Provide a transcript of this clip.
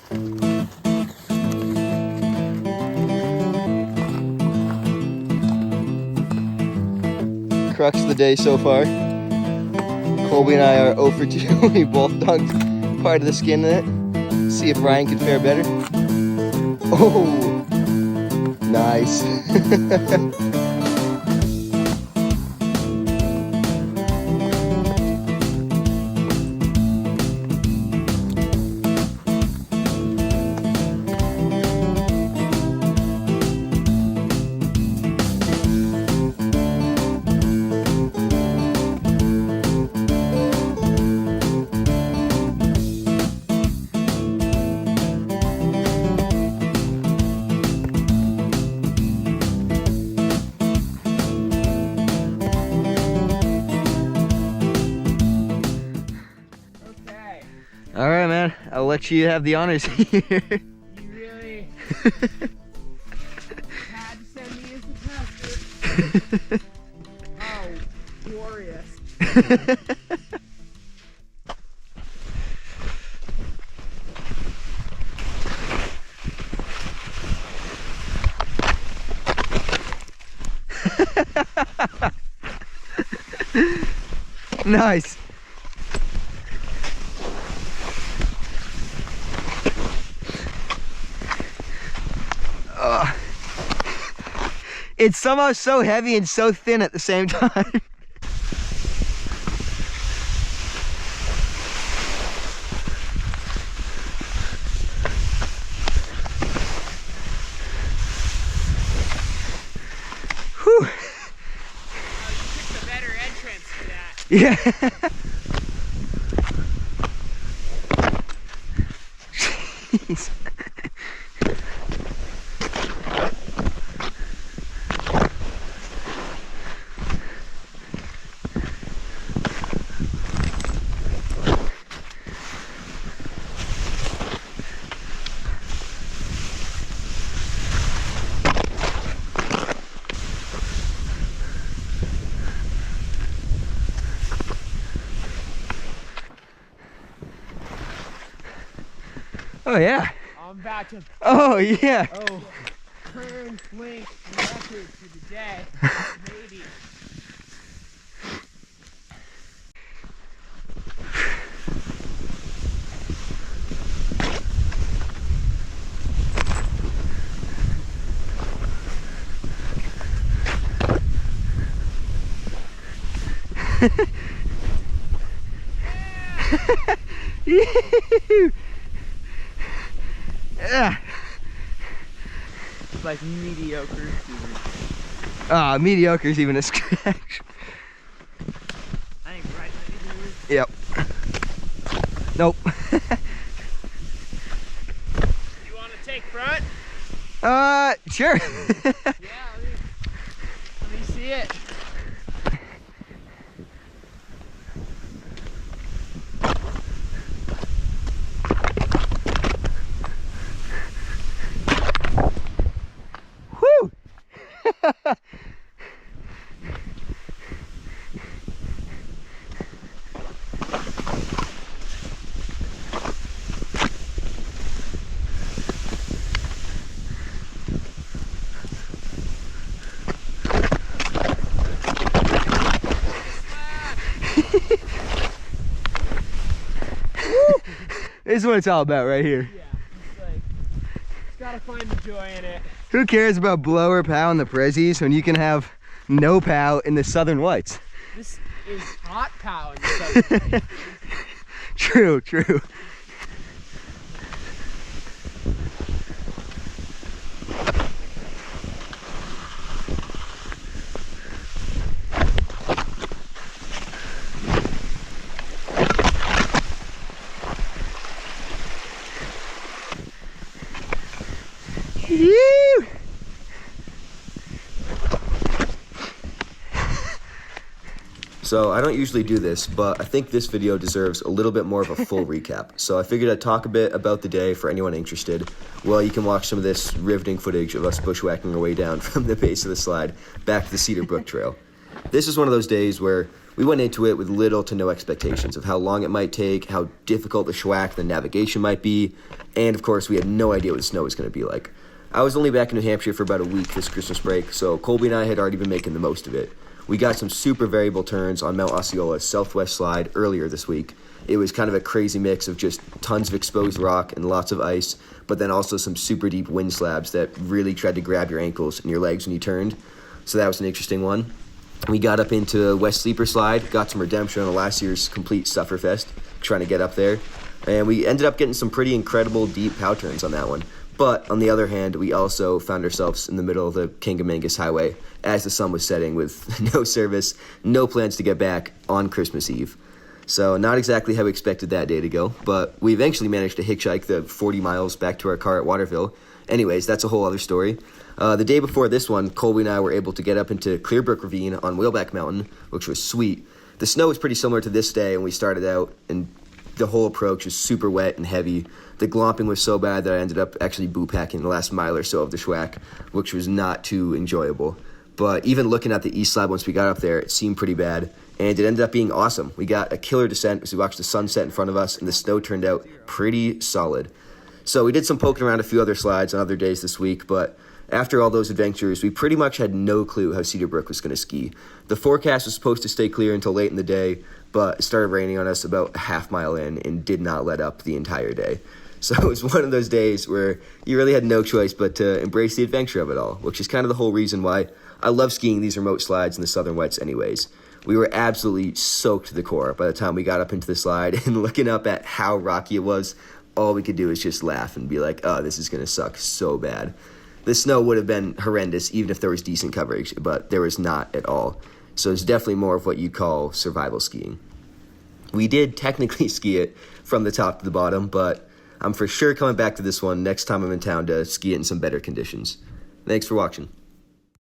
Crux of the day so far. Colby and I are 0 for 2. We both dunked part of the skin in it. See if Ryan can fare better. Oh, nice. All right, man. I'll let you have the honors here. You really had to send me as the tester. Oh, glorious. Nice. It's somehow so heavy and so thin at the same time. Whew. Oh, you picked a better entrance for that. Yeah. Jeez. Oh yeah. I'm about to. Oh yeah. Oh, current length record for the day. Maybe. Yeah. It's like mediocre. Ah, mediocre's even a scratch. I ain't right anymore. Yep. Nope. You want to take front? Sure. Yeah, let me see it. Whew. This is what it's all about right here. Yeah, it's like, just gotta find the joy in it. Who cares about blow or pow in the Prezzies when you can have no pow in the Southern Whites? This is hot cow in the southern. True, true. Yee! So I don't usually do this, but I think this video deserves a little bit more of a full recap. So I figured I'd talk a bit about the day for anyone interested. Well, you can watch some of this riveting footage of us bushwhacking our way down from the base of the slide back to the Cedar Brook Trail. This is one of those days where we went into it with little to no expectations of how long it might take, how difficult the bushwhack, the navigation might be, and of course we had no idea what the snow was going to be like. I was only back in New Hampshire for about a week this Christmas break, so Colby and I had already been making the most of it. We got some super variable turns on Mount Osceola's southwest slide earlier this week. It was kind of a crazy mix of just tons of exposed rock and lots of ice, but then also some super deep wind slabs that really tried to grab your ankles and your legs when you turned. So that was an interesting one. We got up into West Sleeper Slide, got some redemption on last year's complete Sufferfest, trying to get up there. And we ended up getting some pretty incredible deep pow turns on that one. But on the other hand, we also found ourselves in the middle of the Kangamangas Highway as the sun was setting with no service, no plans to get back on Christmas Eve. So not exactly how we expected that day to go, but we eventually managed to hitchhike the 40 miles back to our car at Waterville. Anyways, that's a whole other story. The day before this one, Colby and I were able to get up into Cedar Brook Ravine on Wheelback Mountain, which was sweet. The snow was pretty similar to this day when we started out, and the whole approach was super wet and heavy. The glomping was so bad that I ended up actually boot packing the last mile or so of the bushwhack, which was not too enjoyable. But even looking at the east slide once we got up there, it seemed pretty bad, and it ended up being awesome. We got a killer descent as we watched the sunset in front of us, and the snow turned out pretty solid. So we did some poking around a few other slides on other days this week, but after all those adventures, we pretty much had no clue how Cedar Brook was going to ski. The forecast was supposed to stay clear until late in the day, but it started raining on us about a half mile in and did not let up the entire day. So it was one of those days where you really had no choice but to embrace the adventure of it all, which is kind of the whole reason why I love skiing these remote slides in the southern wets anyways. We were absolutely soaked to the core by the time we got up into the slide, and looking up at how rocky it was, all we could do is just laugh and be like, oh, this is going to suck so bad. The snow would have been horrendous even if there was decent coverage, but there was not at all. So it's definitely more of what you'd call survival skiing. We did technically ski it from the top to the bottom, but I'm for sure coming back to this one next time I'm in town to ski it in some better conditions. Thanks for watching.